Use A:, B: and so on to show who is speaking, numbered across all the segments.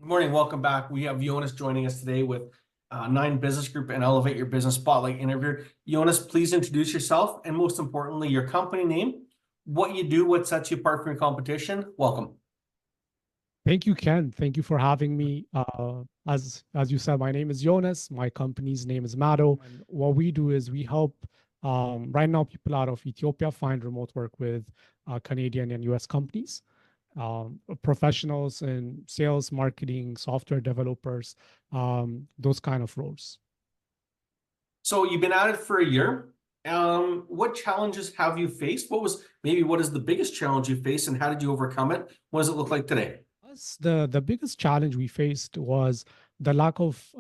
A: Good morning. Welcome back. We have Yonas joining us today with Nine Business Group and Elevate Your Business Spotlight interview. Yonas, please introduce yourself and most importantly, your company name, what you do, what sets you apart from your competition. Welcome.
B: Thank you, Ken. Thank you for having me. As you said, my name is Yonas. My company's name is Mado. And what we do is we help right now people out of Ethiopia find remote work with Canadian and US companies, professionals in sales, marketing, software developers, those kind of roles.
A: So you've been at it for a year. What challenges have you faced? What is the biggest challenge you faced and how did you overcome it? What does it look like today?
B: The biggest challenge we faced was the lack of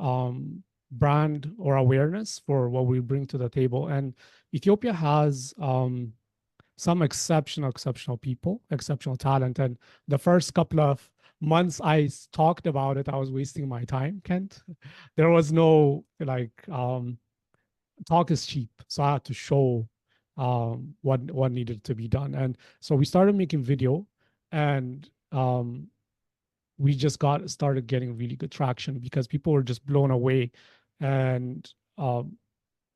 B: brand or awareness for what we bring to the table. And Ethiopia has some exceptional people, exceptional talent. And the first couple of months talked about it, I was wasting my time, Kent. There was no talk is cheap. So I had to show what needed to be done. And so we started making video and we just started getting really good traction because people were just blown away. And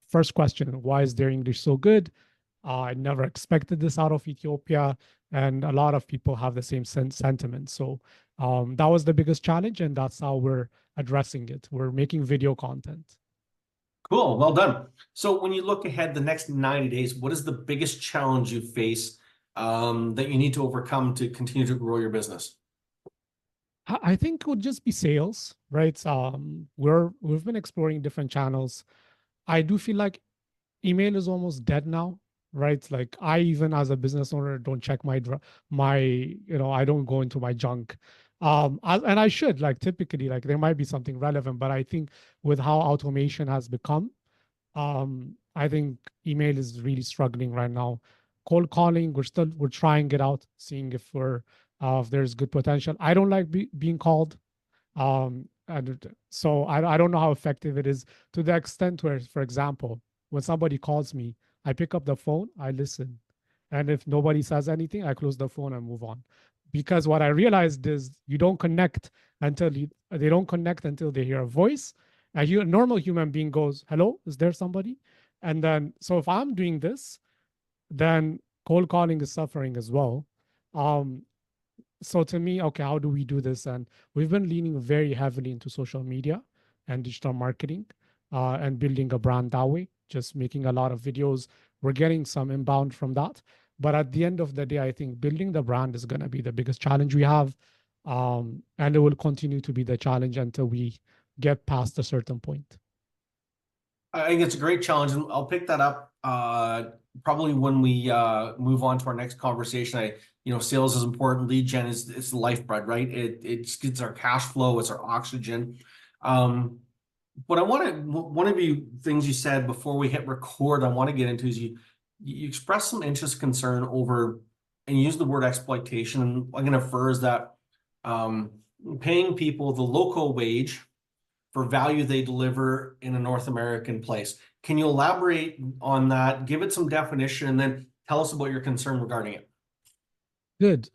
B: first question, why is their English so good? I never expected this out of Ethiopia, and a lot of people have the same sentiment. So that was the biggest challenge, and that's how we're addressing it. We're making video content.
A: Cool. Well done. So when you look ahead the next 90 days, what is the biggest challenge you face that you need to overcome to continue to grow your business?
B: I think it would just be sales, right? We've been exploring different channels. I do feel like email is almost dead now, right? Like I even as a business owner don't check I don't go into my junk. And I should like typically like there might be something relevant, but I think with how automation has become, I think email is really struggling right now. Cold calling, we're trying it out, seeing if there's good potential. I don't like being called. And so I don't know how effective it is to the extent where, for example, when somebody calls me, I pick up the phone, I listen. And if nobody says anything, I close the phone and move on. Because what I realized is you don't connect they don't connect until they hear a voice. A normal human being goes, hello, is there somebody? And then, so if I'm doing this, then cold calling is suffering as well. Um, so to me, okay, how do we do this? And we've been leaning very heavily into social media and digital marketing and building a brand that way, just making a lot of videos. We're getting some inbound from that. But at the end of the day, I think building the brand is going to be the biggest challenge we have. And it will continue to be the challenge until we get past a certain point.
A: I think it's a great challenge, and I'll pick that up probably when we move on to our next conversation. Sales is important. Lead gen is it's the lifeblood, right? It's our cash flow, it's our oxygen. But one of the things you said before we hit record, I want to get into is you expressed some interest, concern over, and you use the word exploitation. And I'm going to infer is that paying people the local wage for value they deliver in a North American place. Can you elaborate on that? Give it some definition, and then tell us about your concern regarding it.
B: Good.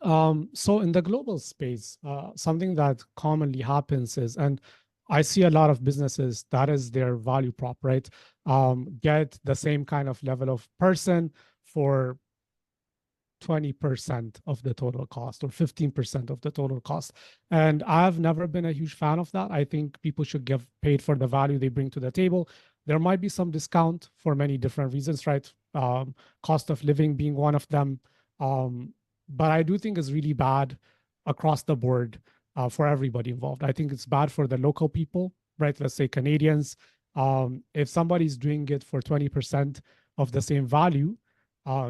B: So in the global space, something that commonly happens is, and I see a lot of businesses, that is their value prop, right? Get the same kind of level of person for 20% of the total cost or 15% of the total cost. And I've never been a huge fan of that. I think people should get paid for the value they bring to the table. There might be some discount for many different reasons, right? Cost of living being one of them. But I do think it's really bad across the board for everybody involved. I think it's bad for the local people, right? Let's say Canadians. If somebody's doing it for 20% of the same value,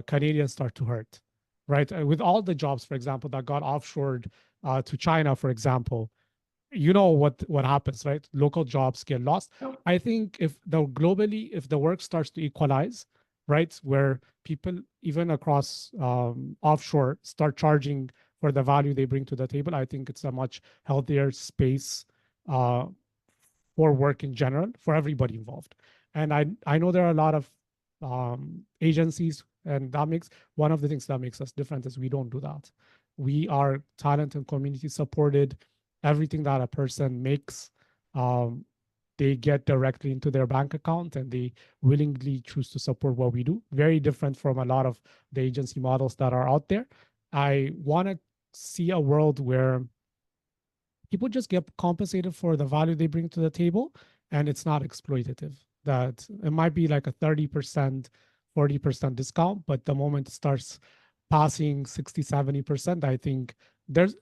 B: Canadians start to hurt, right? With all the jobs, for example, that got offshored to China, for example, you know what happens, right? Local jobs get lost. I think if the work starts to equalize, right, where people even across offshore start charging for the value they bring to the table, I think it's a much healthier space for work in general for everybody involved. And I know there are a lot of agencies, and that makes one of the things that makes us different is we don't do that. We are talent and community supported. everything that a person makes, um, they get directly into their bank account and they willingly choose to support what we do. Very different from a lot of the agency models that are out there. I want to see a world where people just get compensated for the value they bring to the table and it's not exploitative. That it might be like a 30%, 40% discount, but the moment it starts passing 60, 70%, I think there's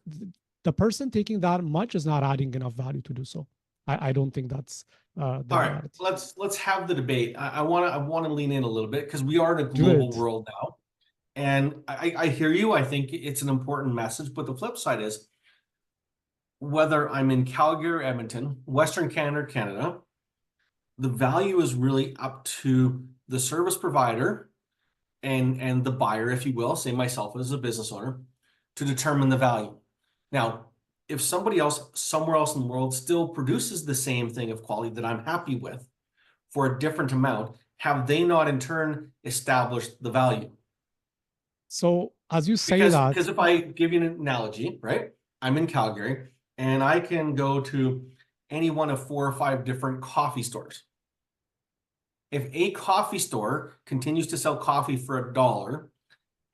B: the person taking that much is not adding enough value to do so. I don't think that's the
A: All right,
B: reality.
A: let's have the debate. I wanna lean in a little bit because we are in a
B: Do
A: global
B: it.
A: world now. And I hear you. I think it's an important message, but the flip side is whether I'm in Calgary or Edmonton, Western Canada or Canada, the value is really up to the service provider and the buyer, if you will, say myself as a business owner, to determine the value. Now, if somebody else somewhere else in the world still produces the same thing of quality that I'm happy with for a different amount, have they not in turn established the value?
B: So as you say
A: Because
B: that,
A: if I give you an analogy, right? I'm in Calgary and I can go to any one of 4 or 5 different coffee stores. If a coffee store continues to sell coffee for $1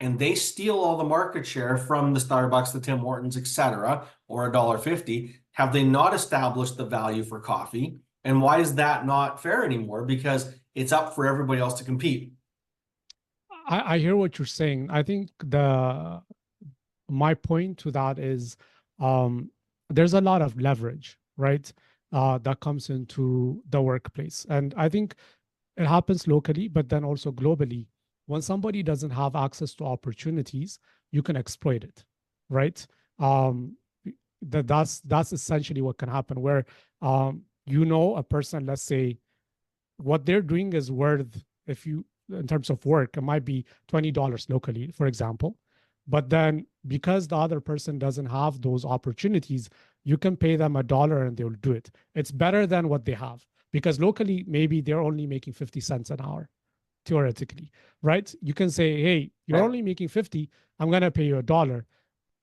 A: and they steal all the market share from the Starbucks, the Tim Hortons, etc., or $1.50, have they not established the value for coffee? And why is that not fair anymore? Because it's up for everybody else to compete.
B: I hear what you're saying. I think the my point to that is um, there's a lot of leverage, right? That comes into the workplace. And I think it happens locally, but then also globally. When somebody doesn't have access to opportunities, you can exploit it, right? Um, that's essentially what can happen. Where a person, let's say, what they're doing is worth, if you in terms of work, it might be $20 locally, for example. But then because the other person doesn't have those opportunities, you can pay them $1 and they'll do it. It's better than what they have because locally, maybe they're only making 50 cents an hour, theoretically, right? You can say, hey, you're
A: Right?
B: only making 50, I'm going to pay you $1.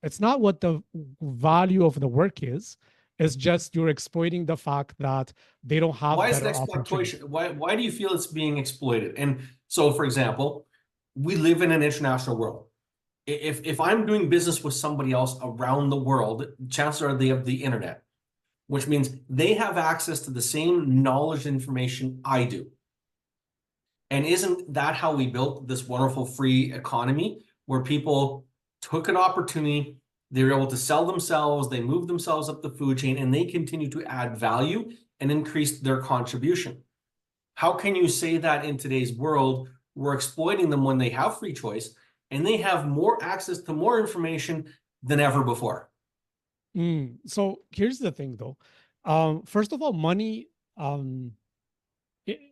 B: It's not what the value of the work is. It's just you're exploiting the fact that they don't have
A: Why is it
B: better opportunities.
A: exploitation? Why do you feel it's being exploited? And so, for example, we live in an international world. If I'm doing business with somebody else around the world, chances are they have the internet, which means they have access to the same knowledge and information I do. And isn't that how we built this wonderful free economy where people took an opportunity, they were able to sell themselves, they moved themselves up the food chain, and they continue to add value and increase their contribution? How can you say that in today's world we're exploiting them when they have free choice and they have more access to more information than ever before?
B: So here's the thing, though. First of all, money, um,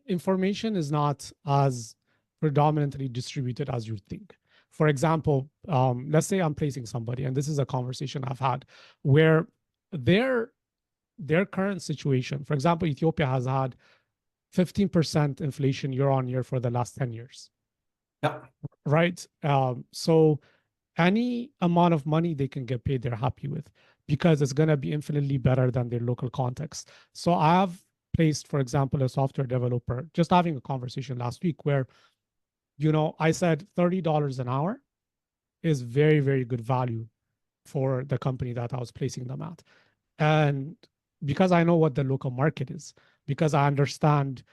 B: information is not as predominantly distributed as you think. For example, let's say I'm placing somebody, and this is a conversation I've had where their their current situation, for example, Ethiopia has had 15% inflation year on year for the last 10 years,
A: Yeah,
B: right? So any amount of money they can get paid, they're happy with because it's going to be infinitely better than their local context. So I have placed, for example, a software developer, just having a conversation last week where, I said $30 an hour is very, very good value for the company that I was placing them at. And because I know what the local market is, because I understand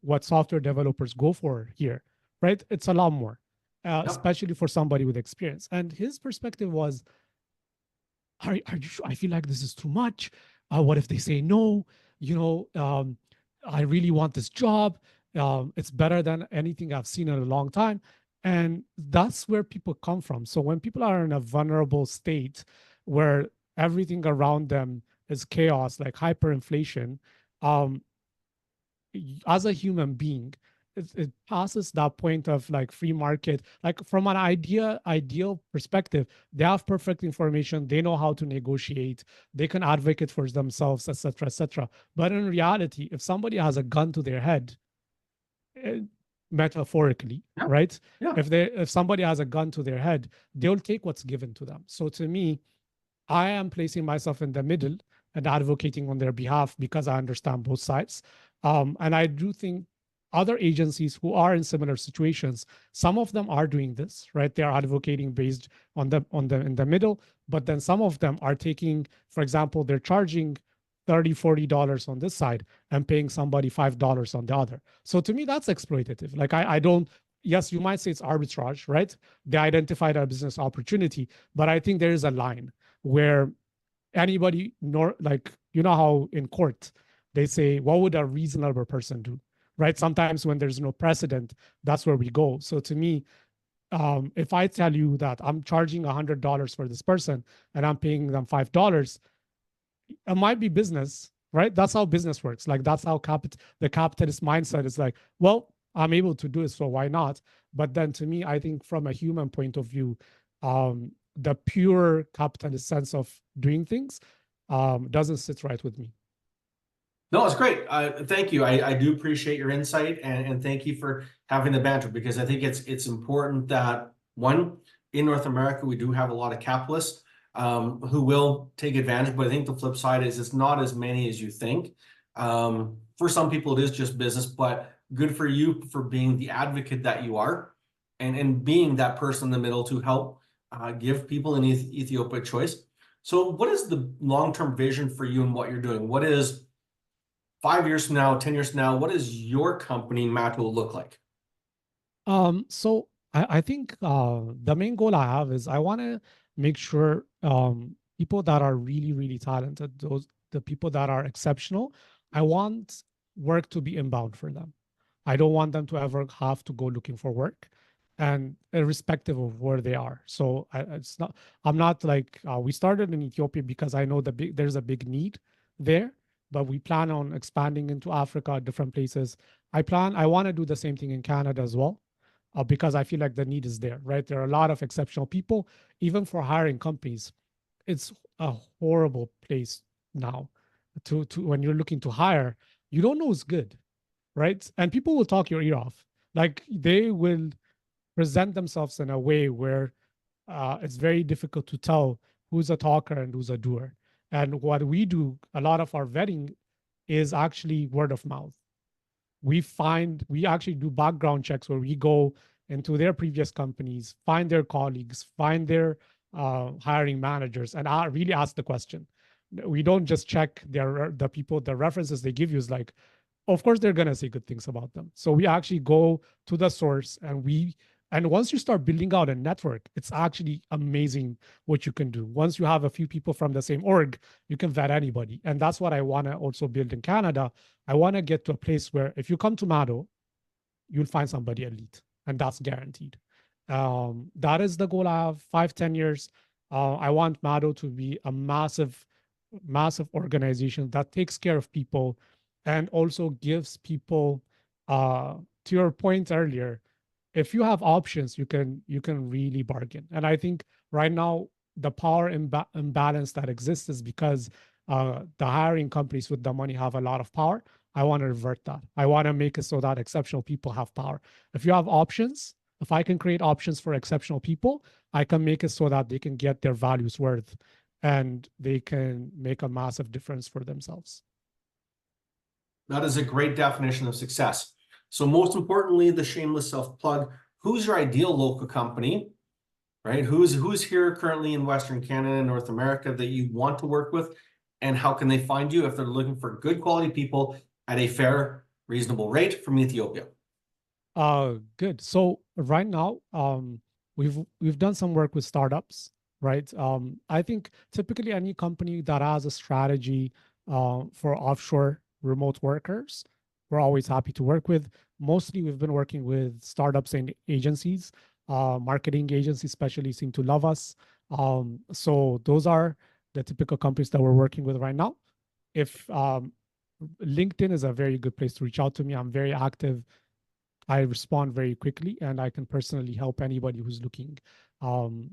B: what software developers go for here, right? It's a lot more,
A: yeah.
B: especially for somebody with experience. And his perspective was, are you sure? I feel like this is too much. What if they say no? You know, I really want this job. It's better than anything I've seen in a long time. And that's where people come from. So when people are in a vulnerable state where everything around them is chaos, like hyperinflation, um, as a human being, it passes that point of like free market. Like from an ideal perspective, they have perfect information, they know how to negotiate, they can advocate for themselves, etc., etc. But in reality, if somebody has a gun to their head, eh, metaphorically,
A: Yeah,
B: right?
A: yeah.
B: If somebody has a gun to their head, they'll take what's given to them. So to me, I am placing myself in the middle and advocating on their behalf because I understand both sides. And I do think other agencies who are in similar situations, some of them are doing this, right? They're advocating based on the in the middle, but then some of them are taking, for example, they're charging $30, $40 on this side and paying somebody $5 on the other. So to me, that's exploitative. Like I don't, yes, you might say it's arbitrage, right? They identified a business opportunity, but I think there is a line where anybody nor like how in court they say what would a reasonable person do, right? Sometimes when there's no precedent, that's where we go. So to me, if I tell you that I'm charging $100 for this person and I'm paying them $5, it might be business, right? That's how business works. Like that's how the capitalist mindset is like, well, I'm able to do it, so why not? But then to me, I think from a human point of view, the pure capitalist sense of doing things doesn't sit right with me.
A: No, it's great. Thank you. I do appreciate your insight and thank you for having the banter because I think it's important that one, in North America, we do have a lot of capitalists who will take advantage, but I think the flip side is it's not as many as you think. For some people, it is just business, but good for you for being the advocate that you are and being that person in the middle to help give people in Ethiopia choice. So what is the long-term vision for you and what you're doing? What is 5 years from now, 10 years from now, what does your company, Matto, look like?
B: So I think the main goal I have is I want to make sure people that are really, really talented, the people that are exceptional, I want work to be inbound for them. I don't want them to ever have to go looking for work, and irrespective of where they are. So it's not. I'm not like we started in Ethiopia because I know there's a big need there, but we plan on expanding into Africa, different places. I want to do the same thing in Canada as well because I feel like the need is there, right? There are a lot of exceptional people, even for hiring companies. It's a horrible place now to when you're looking to hire, you don't know who's good, right? And people will talk your ear off. Like they will present themselves in a way where it's very difficult to tell who's a talker and who's a doer. And what we do, a lot of our vetting is actually word of mouth. We actually do background checks where we go into their previous companies, find their colleagues, find their hiring managers, and really ask the question. We don't just check the references they give you is like, of course they're gonna say good things about them. So we actually go to the source and once you start building out a network, it's actually amazing what you can do. Once you have a few people from the same org, you can vet anybody. And that's what I want to also build in Canada. I want to get to a place where if you come to Mado, you'll find somebody elite, and that's guaranteed. That is the goal I have 5, 10 years. I want Mado to be a massive, massive organization that takes care of people and also gives people, to your point earlier, if you have options, you can really bargain. And I think right now the power imbalance that exists is because the hiring companies with the money have a lot of power. I want to revert that. I want to make it so that exceptional people have power. If you have options, if I can create options for exceptional people, I can make it so that they can get their values worth and they can make a massive difference for themselves.
A: That is a great definition of success. So most importantly, the shameless self-plug, who's your ideal local company, right? Who's here currently in Western Canada and North America that you want to work with, and how can they find you if they're looking for good quality people at a fair, reasonable rate from Ethiopia?
B: Good. So right now, we've done some work with startups, right? I think typically any company that has a strategy for offshore remote workers, we're always happy to work with. Mostly, we've been working with startups and agencies. Marketing agencies, especially, seem to love us. So those are the typical companies that we're working with right now. If LinkedIn is a very good place to reach out to me. I'm very active. I respond very quickly, and I can personally help anybody who's looking. Um,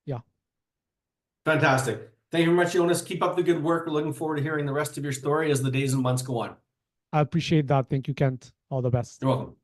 B: yeah,
A: Fantastic. Thank you very much, Jonas. Keep up the good work. We're looking forward to hearing the rest of your story as the days and months go on.
B: I appreciate that. Thank you, Kent. All the best.
A: You're welcome.